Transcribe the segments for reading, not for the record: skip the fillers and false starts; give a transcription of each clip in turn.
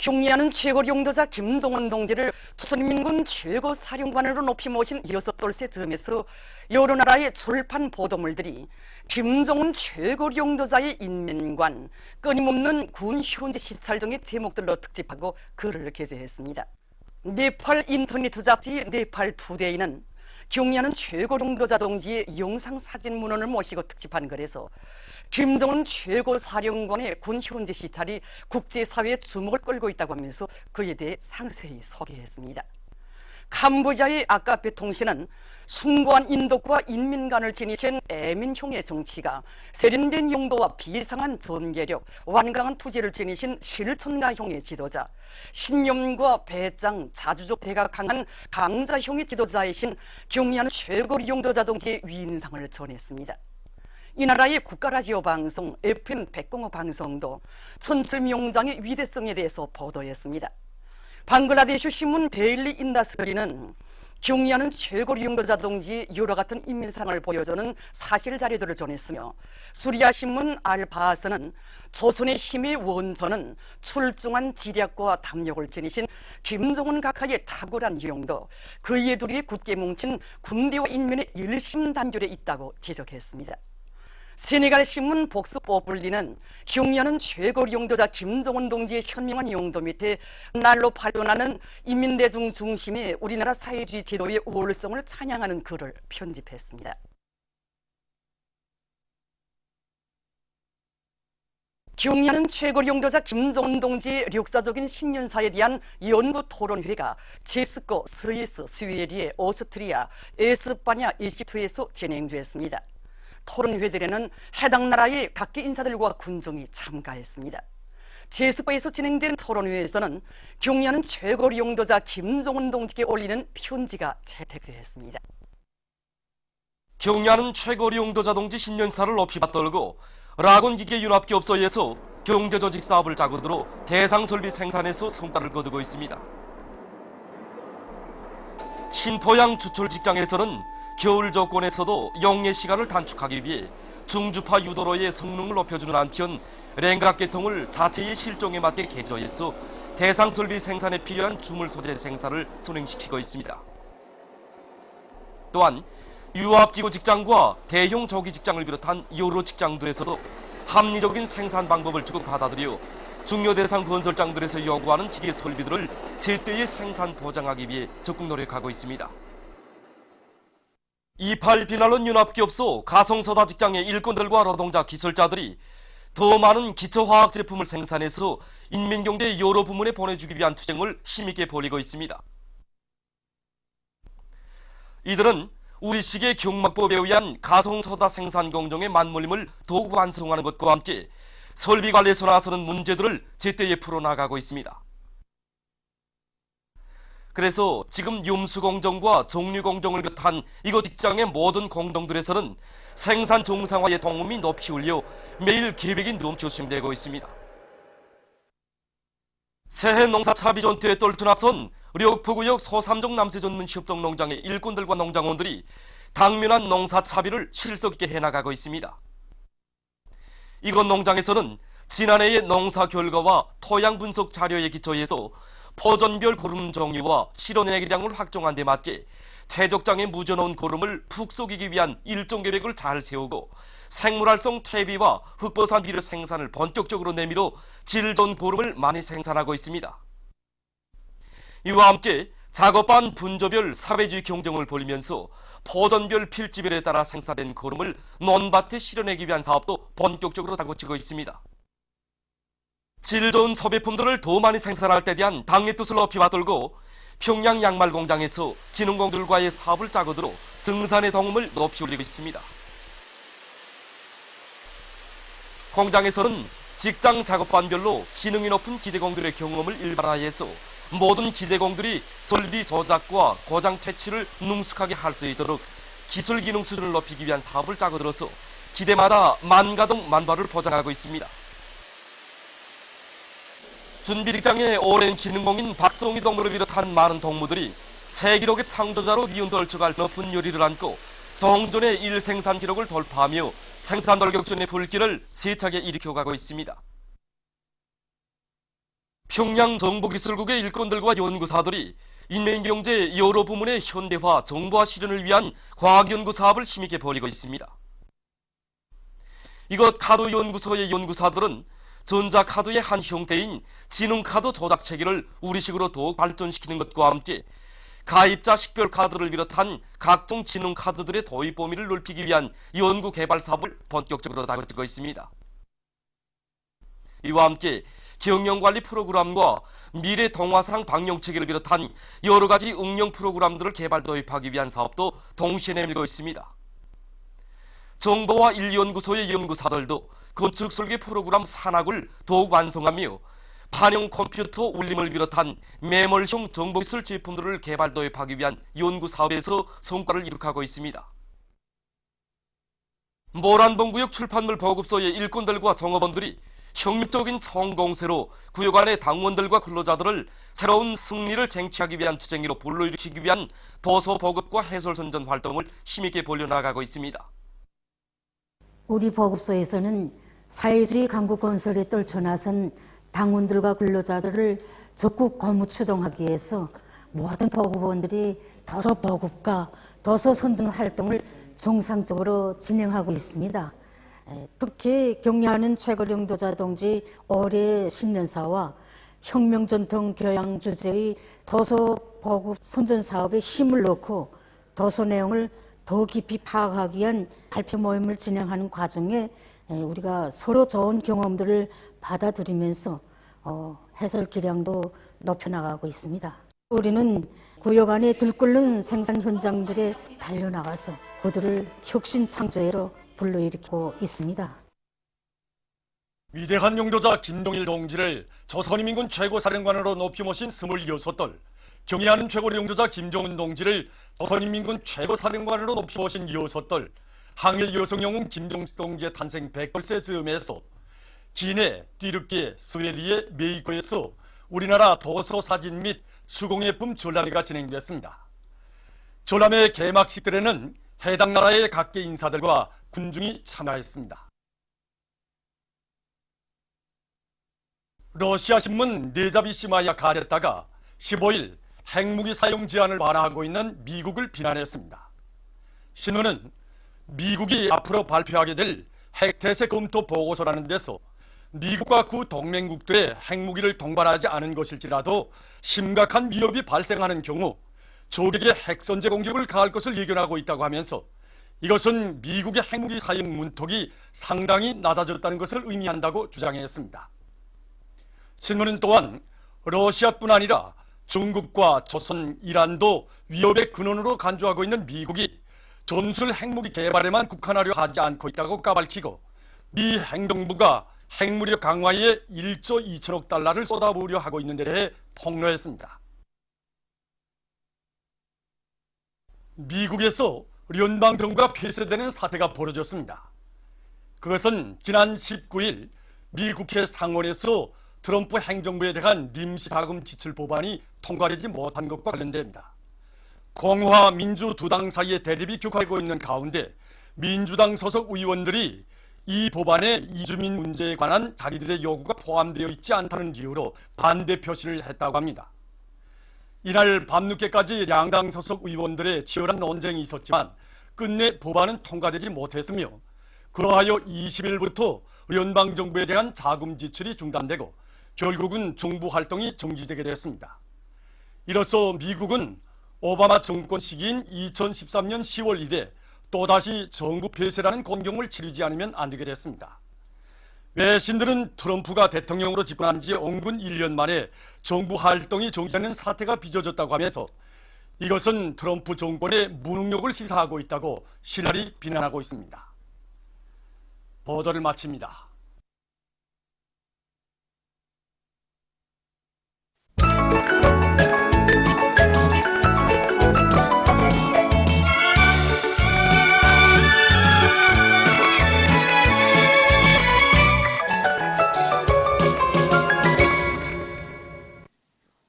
흉리하는 최고 용도자 김정은 동지를 조선인민군 최고 사령관으로 높이 모신 6돌세 즈음에서 여러 나라의 출판 보도물들이 김정은 최고 용도자의 인면관, 끊임없는 군 현지 시찰 등의 제목들로 특집하고 글을 게재했습니다. 네팔 인터넷 잡지 네팔 투데이는 흉리하는 최고 용도자 동지의 영상 사진 문헌을 모시고 특집한 글에서 김정은 최고 사령관의 군 현지 시찰이 국제사회의 주목을 끌고 있다고 하면서 그에 대해 상세히 소개했습니다. 캄보디아의 아카페 통신은 숭고한 인덕과 인민관을 지니신 애민형의 정치가 세련된 용도와 비상한 전개력, 완강한 투지를 지니신 실천가형의 지도자, 신념과 배짱, 자주적 대가 강한 강자형의 지도자이신 경리하는 최고 용도자 동지의 위인상을 전했습니다. 이 나라의 국가라디오 방송 FM 100.5 방송도 천출명장의 위대성에 대해서 보도했습니다. 방글라데시 신문 데일리 인다스트리는 경리하는 최고 용도자 동지의 여러 같은 인민상을 보여주는 사실 자료들을 전했으며 수리아 신문 알바스는 조선의 힘의 원천은 출중한 지략과 담력을 지니신 김정은 각하의 탁월한 용도, 그의 둘이 굳게 뭉친 군대와 인민의 일심단결에 있다고 지적했습니다. 세네갈 신문 복스포블리는 흉리하는 최고 용도자 김정은 동지의 현명한 용도 밑에 날로 발현하는 인민대중 중심의 우리나라 사회주의 제도의 우월성을 찬양하는 글을 편집했습니다. 흉리하는 최고 용도자 김정은 동지의 역사적인 신년사에 대한 연구 토론회가 체스코, 스위스, 스웨덴, 오스트리아, 에스파냐, 이집트에서 진행됐습니다. 토론회들에는 해당 나라의 각계 인사들과 군중이 참가했습니다. 제스코에서 진행된 토론회에서는 경리하는 최고 용도자 김정은 동지께 올리는 편지가 채택되었습니다. 경리하는 최고 용도자 동지 신년사를 높이 받들고 라곤기계융합기업소에서 경제조직 사업을 자구들어 대상설비 생산에서 성과를 거두고 있습니다. 신포양 주철 직장에서는 겨울 조건에서도 영예 시간을 단축하기 위해 중주파 유도로의 성능을 높여주는 한편 랭각 계통을 자체의 실종에 맞게 개조해서 대상 설비 생산에 필요한 주물 소재 생산을 선행시키고 있습니다. 또한 유압기구 직장과 대형 조기 직장을 비롯한 여러 직장들에서도 합리적인 생산 방법을 적극 받아들여 중요 대상 건설장들에서 요구하는 기계 설비들을 제때의 생산 보장하기 위해 적극 노력하고 있습니다. 28 비난론 융합기업소 가성소다 직장의 일꾼들과 노동자 기술자들이 더 많은 기초화학 제품을 생산해서 인민경제 여러 부문에 보내주기 위한 투쟁을 힘있게 벌이고 있습니다. 이들은 우리식의 경막법에 의한 가성소다 생산 공정의 맞물림을 더욱 완성하는 것과 함께 설비 관리에서 나서는 문제들을 제때에 풀어나가고 있습니다. 그래서 지금 염수공정과 정류공정을 비롯한 이곳 직장의 모든 공정들에서는 생산 정상화의 동음이 높이 울려 매일 계획이 넘쳐심되고 있습니다. 새해 농사차비 전투에 떨쳐나선 력포구역 소삼종 남세전문 협동농장의 일꾼들과 농장원들이 당면한 농사차비를 실속 있게 해나가고 있습니다. 이곳 농장에서는 지난해의 농사 결과와 토양 분석 자료에 기초해서 포전별 고름 종류와 실어내기량을 확정한 데 맞게 퇴적장에 묻어놓은 고름을 푹 속이기 위한 일정 계획을 잘 세우고 생물활성 퇴비와 흑버산 비료 생산을 본격적으로 내밀어 질 좋은 고름을 많이 생산하고 있습니다. 이와 함께 작업반 분조별 사회주의 경쟁을 벌이면서 포전별 필지별에 따라 생산된 고름을 논밭에 실어내기 위한 사업도 본격적으로 다고치고 있습니다. 질 좋은 소비품들을 더 많이 생산할 때 대한 당의 뜻을 높이 받들고 평양 양말 공장에서 기능공들과의 사업을 짜고들어 증산의 동음을 높이 올리고 있습니다. 공장에서는 직장 작업반별로 기능이 높은 기대공들의 경험을 일반화해서 모든 기대공들이 설비 조작과 고장 퇴치를 능숙하게 할 수 있도록 기술 기능 수준을 높이기 위한 사업을 짜고들어서 기대마다 만가동 만발을 보장하고 있습니다. 준비 직장의 오랜 기능공인 박성희 동무를 비롯한 많은 동무들이 세기록의 창조자로 위운 떨쳐갈 높은 요리를 안고 정전의 일생산 기록을 돌파하며 생산 돌격전의 불길을 세차게 일으켜가고 있습니다. 평양 정보기술국의 일꾼들과 연구사들이 인민경제 여러 부문의 현대화, 정보화 실현을 위한 과학연구 사업을 힘있게 벌이고 있습니다. 이것 카드 연구소의 연구사들은 전자카드의 한 형태인 지능카드 조작 체계를 우리식으로 더욱 발전시키는 것과 함께 가입자 식별카드를 비롯한 각종 지능카드들의 도입 범위를 넓히기 위한 연구 개발 사업을 본격적으로 다루고 있습니다. 이와 함께 경영관리 프로그램과 미래 동화상 방영체계를 비롯한 여러 가지 응용 프로그램들을 개발 도입하기 위한 사업도 동시에 내밀고 있습니다. 정보화 1연구소의 연구사들도 건축 설계 프로그램 산학을 더욱 완성하며 반영 컴퓨터 울림을 비롯한 매몰형 정보기술 제품들을 개발 도입하기 위한 연구사업에서 성과를 이룩하고 있습니다. 모란봉구역 출판물 보급소의 일꾼들과 종업원들이 혁명적인 성공세로 구역 안의 당원들과 근로자들을 새로운 승리를 쟁취하기 위한 투쟁으로 불러일으키기 위한 도서 보급과 해설선전 활동을 힘있게 벌려나가고 있습니다. 우리 보급소에서는 사회주의 강국 건설에 떨쳐나선 당원들과 근로자들을 적극 고무 추동하기 위해서 모든 보급원들이 도서 보급과 도서 선전 활동을 정상적으로 진행하고 있습니다. 특히 경례하는 최고령도자 동지 올해 신년사와 혁명전통 교양 주제의 도서 보급 선전 사업에 힘을 넣고 도서 내용을 더 깊이 파악하기 위한 발표 모임을 진행하는 과정에 우리가 서로 좋은 경험들을 받아들이면서 해설 기량도 높여나가고 있습니다. 우리는 구역 안에 들끓는 생산 현장들에 달려나가서 그들을 혁신 창조회로 불러일으키고 있습니다. 위대한 용도자 김동일 동지를 조선인민군 최고사령관으로 높이 모신 26돌, 경의하는 최고 용도자 김정은 동지를 조선인민군 최고사령관으로 높이 모신 6돌, 항일 여성영웅 김정숙 동지의 탄생 100돌세 즈음에서 기내, 뒤늦게 스웨디의 메이커에서 우리나라 도서 사진 및 수공예품 전람회가 진행됐습니다. 전람회 개막식들에는 해당 나라의 각계 인사들과 군중이 참가했습니다. 러시아 신문 네자비시마야 가레타가 15일 핵무기 사용 제한을 완화하고 있는 미국을 비난했습니다. 신문은 미국이 앞으로 발표하게 될 핵태세 검토 보고서라는 데서 미국과 구 동맹국들의 핵무기를 동반하지 않은 것일지라도 심각한 위협이 발생하는 경우 적에게 핵선제 공격을 가할 것을 예견하고 있다고 하면서 이것은 미국의 핵무기 사용 문턱이 상당히 낮아졌다는 것을 의미한다고 주장했습니다. 신문은 또한 러시아뿐 아니라 중국과 조선, 이란도 위협의 근원으로 간주하고 있는 미국이 전술 핵무기 개발에만 국한하려 하지 않고 있다고 까발키고 미 행정부가 핵무력 강화에 1조 2천억 달러를 쏟아부으려 하고 있는 데 대해 폭로했습니다. 미국에서 연방정부가 폐쇄되는 사태가 벌어졌습니다. 그것은 지난 19일 미 국회 상원에서 트럼프 행정부에 대한 임시자금 지출 법안이 통과되지 못한 것과 관련됩니다. 공화, 민주 두 당 사이의 대립이 격화되고 있는 가운데 민주당 소속 의원들이 이 법안에 이주민 문제에 관한 자기들의 요구가 포함되어 있지 않다는 이유로 반대 표시를 했다고 합니다. 이날 밤늦게까지 양당 소속 의원들의 치열한 논쟁이 있었지만 끝내 법안은 통과되지 못했으며 그러하여 20일부터 연방정부에 대한 자금 지출이 중단되고 결국은 정부 활동이 정지되게 됐습니다. 이로써 미국은 오바마 정권 시기인 2013년 10월 이래 또다시 정부 폐쇄라는 공경을 치르지 않으면 안 되게 됐습니다. 외신들은 트럼프가 대통령으로 집권한 지 온근 1년 만에 정부 활동이 정지되는 사태가 빚어졌다고 하면서 이것은 트럼프 정권의 무능력을 시사하고 있다고 신랄히 비난하고 있습니다. 보도를 마칩니다.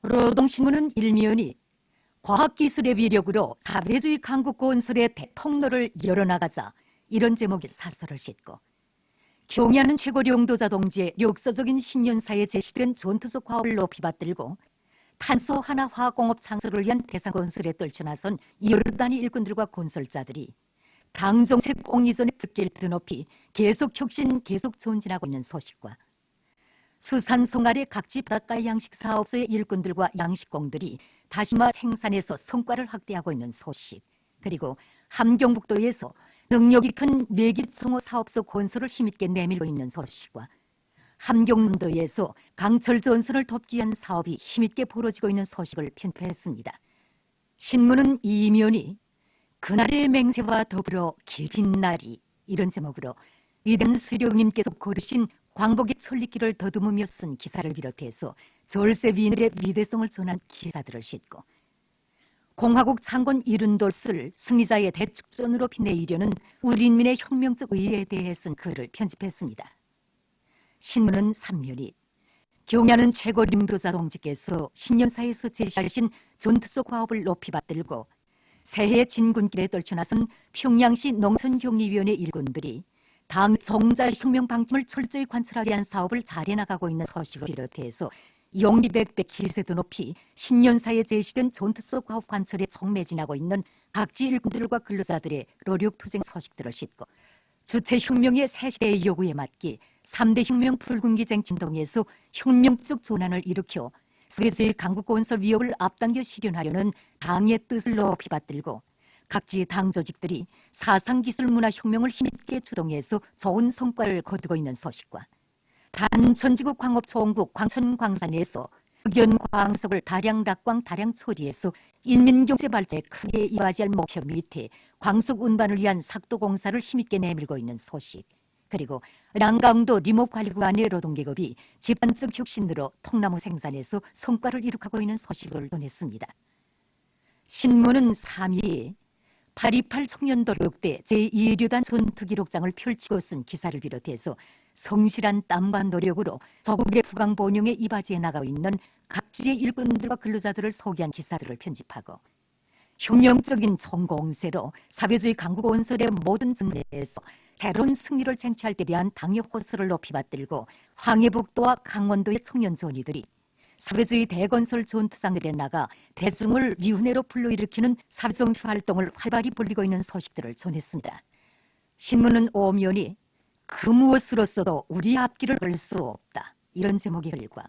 노동신문은 일면이 과학기술의 위력으로 사회주의 강국 건설의 통로를 열어나가자 이런 제목의 사설을 싣고 경의하는 최고 용도자 동지의 역사적인 신년사에 제시된 전투적 과업을 높이 받들고 탄소 하나 화학공업 창설을 위한 대상 건설에 떨쳐나선 여러 단위 일꾼들과 건설자들이 당 정책 공리전의 불길을 드높이 계속 혁신, 계속 전진하고 있는 소식과 수산성 아래 각지 바닷가 양식 사업소의 일꾼들과 양식공들이 다시마 생산에서 성과를 확대하고 있는 소식, 그리고 함경북도에서 능력이 큰 매기청어 사업소 건설을 힘있게 내밀고 있는 소식과 함경남도에서 강철 전선을 돕기 위한 사업이 힘있게 벌어지고 있는 소식을 편포했습니다. 신문은 이면이 그날의 맹세와 더불어 긴 날이, 이런 제목으로 위대한 수령님께서 고르신 광복의 천리길을 더듬으며 쓴 기사를 비롯해서 절세 위인들의 위대성을 전한 기사들을 싣고 공화국 창건 이른돌을 승리자의 대축전으로 빛내려는 우리 인민의 혁명적 의의에 대해 쓴 글을 편집했습니다. 신문은 3면이 경의하는 최고 림도자 동지께서 신년사에서 제시하신 전투적 과업을 높이 받들고 새해 진군길에 떨쳐나선 평양시 농촌경리위원회 일꾼들이 당 정자 혁명 방침을 철저히 관철하기 위한 사업을 잘해 나가고 있는 소식을 비롯해서 용기백백 기세도 높이 신년사에 제시된 전투적 과업 관철에 촉매진하고 있는 각지 일꾼들과 근로자들의 노력투쟁 소식들을 싣고 주체 혁명의 새 시대의 요구에 맞게 3대 혁명 붉은기쟁 진동에서 혁명적 전환을 일으켜 사회주의 강국 건설 위협을 앞당겨 실현하려는 당의 뜻을 높이 받들고 각지 당 조직들이 사상기술 문화혁명을 힘있게 주동해서 좋은 성과를 거두고 있는 소식과 단천지구 광업초원국 광천광산에서 흑연 광석을 다량 락광 다량 처리해서 인민경제 발전에 크게 이바지할 목표 밑에 광석 운반을 위한 삭도 공사를 힘있게 내밀고 있는 소식, 그리고 랑강도 리모관리구간의 노동계급이 집단적 혁신으로 통나무 생산에서 성과를 이룩하고 있는 소식을 전했습니다. 신문은 3일 8.28 청년도력대 제2류단 전투기록장을 펼치고 쓴 기사를 비롯해서 성실한 땀과 노력으로 조국의 부강 번영에 이바지해 나가고 있는 각지의 일꾼들과 근로자들을 소개한 기사들을 편집하고 혁명적인 총공세로 사회주의 강국 건설의 모든 측면에서 새로운 승리를 쟁취할 때 대한 당의 호소를 높이 받들고 황해북도와 강원도의 청년 전위들이 사회주의 대건설 전투장들에 나가 대중을 위훈회로 불러일으키는 사회정치 활동을 활발히 벌이고 있는 소식들을 전했습니다. 신문은 오면이 그 무엇으로서도 우리 앞길을 걸 수 없다, 이런 제목의 글과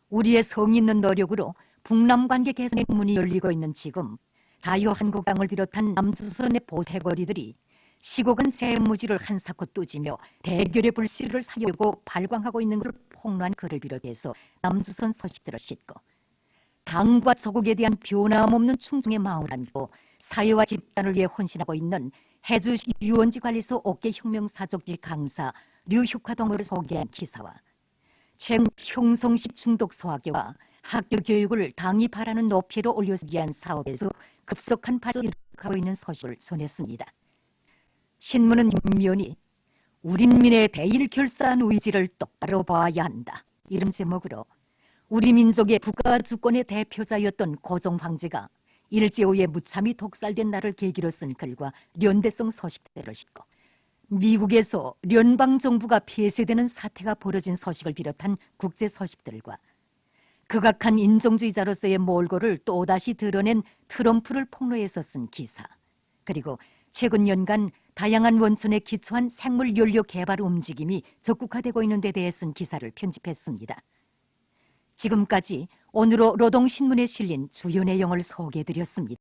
우리의 성의 있는 노력으로 북남관계 개선의 문이 열리고 있는 지금 자유한국당을 비롯한 남조선의 보세거리들이 시국은 재무지를 한사코 뚜지며 대결의 불씨를 사려고 발광하고 있는 것을 폭로한 글을 비롯해서 남조선 소식들을 싣고 당과 조국에 대한 변함없는 충성의 마음을 안고 사회와 집단을 위해 헌신하고 있는 해주 유원지 관리소 옥계혁명사족지 강사 류휴화동을 소개한 기사와 최근 형성시 중독 소학교와 학교 교육을 당이 바라는 높이로 올려주기 위한 사업에서 급속한 발전을 이룩하고 있는 소식을 전했습니다. 신문은 면이 우리 인민의 대일결사한 의지를 똑바로 봐야 한다, 이런 제목으로 우리 민족의 국가 주권의 대표자였던 고종 황제가 일제후에 무참히 독살된 날을 계기로 쓴 글과 연대성 소식들을 싣고 미국에서聯邦정부가 폐쇄되는 사태가 벌어진 소식을 비롯한 국제 소식들과 극악한 인종주의자로서의 몰골을 또다시 드러낸 트럼프를 폭로해서 쓴 기사, 그리고 최근 연간 다양한 원천에 기초한 생물연료 개발 움직임이 적극화되고 있는 데 대해 쓴 기사를 편집했습니다. 지금까지 오늘로 노동신문에 실린 주요 내용을 소개해드렸습니다.